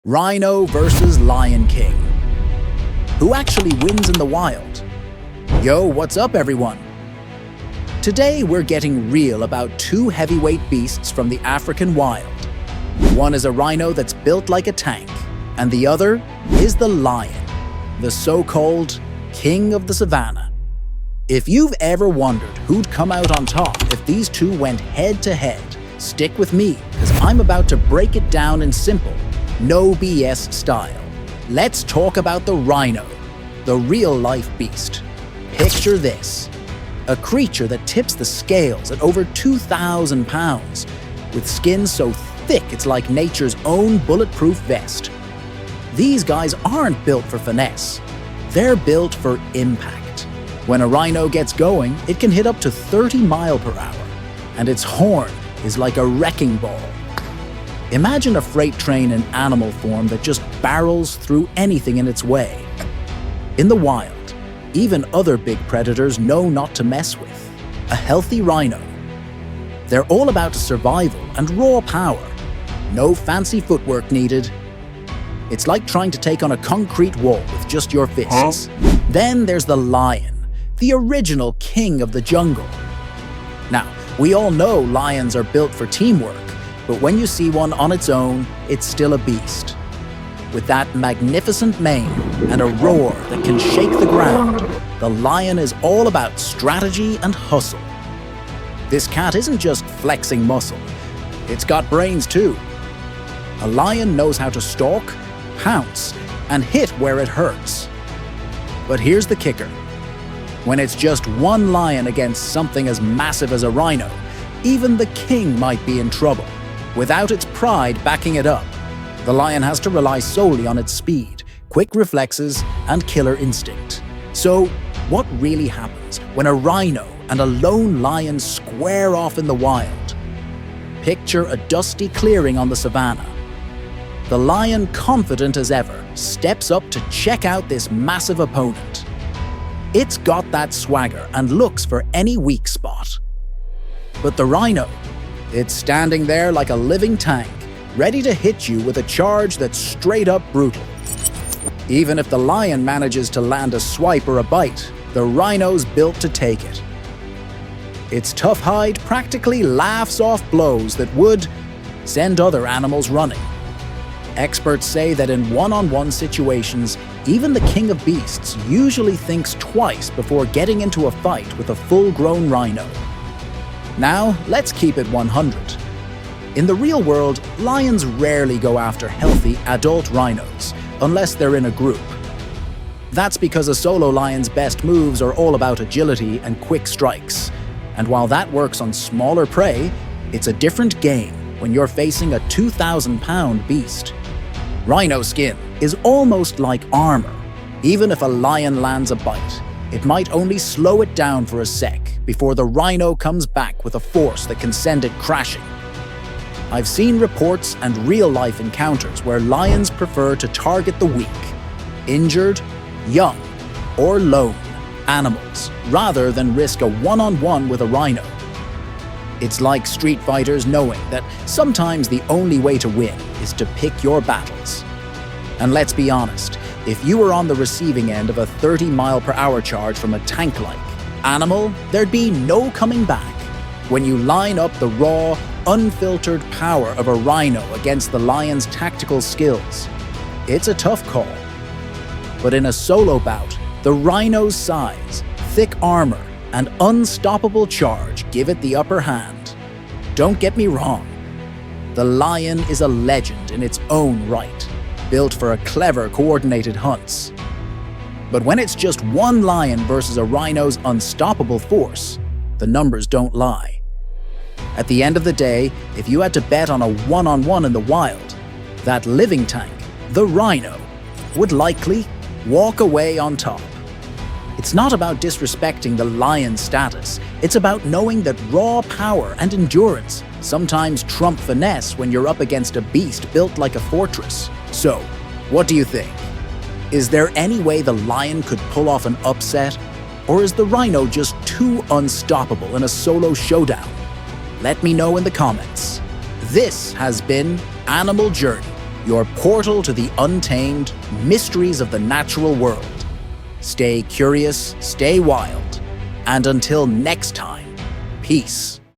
Rhino versus Lion King. Who actually wins in the wild? Yo, what's up everyone? Today we're getting real about two heavyweight beasts from the African wild. One is a rhino that's built like a tank, and the other is the lion, the so-called king of the savannah. If you've ever wondered who'd come out on top if these two went head-to-head, stick with me, because I'm about to break it down in simple, no BS style. Let's talk about the rhino, the real-life beast. Picture this: a creature that tips the scales at over 2,000 pounds, with skin so thick it's like nature's own bulletproof vest. These guys aren't built for finesse, they're built for impact. When a rhino gets going, it can hit up to 30 miles per hour, and its horn is like a wrecking ball. Imagine a freight train in animal form that just barrels through anything in its way. In the wild, even other big predators know not to mess with a healthy rhino. They're all about survival and raw power. No fancy footwork needed. It's like trying to take on a concrete wall with just your fists. Then there's the lion, the original king of the jungle. Now, we all know lions are built for teamwork, but when you see one on its own, it's still a beast. With that magnificent mane and a roar that can shake the ground, the lion is all about strategy and hustle. This cat isn't just flexing muscle, it's got brains too. A lion knows how to stalk, pounce, and hit where it hurts. But here's the kicker. When it's just one lion against something as massive as a rhino, even the king might be in trouble. Without its pride backing it up, the lion has to rely solely on its speed, quick reflexes, and killer instinct. So, what really happens when a rhino and a lone lion square off in the wild? Picture a dusty clearing on the savannah. The lion, confident as ever, steps up to check out this massive opponent. It's got that swagger and looks for any weak spot. But the rhino, it's standing there like a living tank, ready to hit you with a charge that's straight up brutal. Even if the lion manages to land a swipe or a bite, the rhino's built to take it. Its tough hide practically laughs off blows that would send other animals running. Experts say that in one-on-one situations, even the king of beasts usually thinks twice before getting into a fight with a full-grown rhino. Now, let's keep it 100. In the real world, lions rarely go after healthy adult rhinos, unless they're in a group. That's because a solo lion's best moves are all about agility and quick strikes. And while that works on smaller prey, it's a different game when you're facing a 2,000-pound beast. Rhino skin is almost like armor. Even if a lion lands a bite, it might only slow it down for a sec before the rhino comes back with a force that can send it crashing. I've seen reports and real-life encounters where lions prefer to target the weak, injured, young, or lone animals rather than risk a one-on-one with a rhino. It's like street fighters knowing that sometimes the only way to win is to pick your battles. And let's be honest, if you were on the receiving end of a 30-mile-per-hour charge from a tank-like animal, there'd be no coming back. When you line up the raw, unfiltered power of a rhino against the lion's tactical skills, it's a tough call. But in a solo bout, the rhino's size, thick armor, and unstoppable charge give it the upper hand. Don't get me wrong, the lion is a legend in its own right, built for a clever, coordinated hunts. But when it's just one lion versus a rhino's unstoppable force, the numbers don't lie. At the end of the day, if you had to bet on a one-on-one in the wild, that living tank, the rhino, would likely walk away on top. It's not about disrespecting the lion's status, it's about knowing that raw power and endurance sometimes trump finesse when you're up against a beast built like a fortress. So, what do you think? Is there any way the lion could pull off an upset? Or is the rhino just too unstoppable in a solo showdown? Let me know in the comments. This has been Animal Journey. your portal to the untamed mysteries of the natural world. Stay curious, stay wild, and until next time, peace.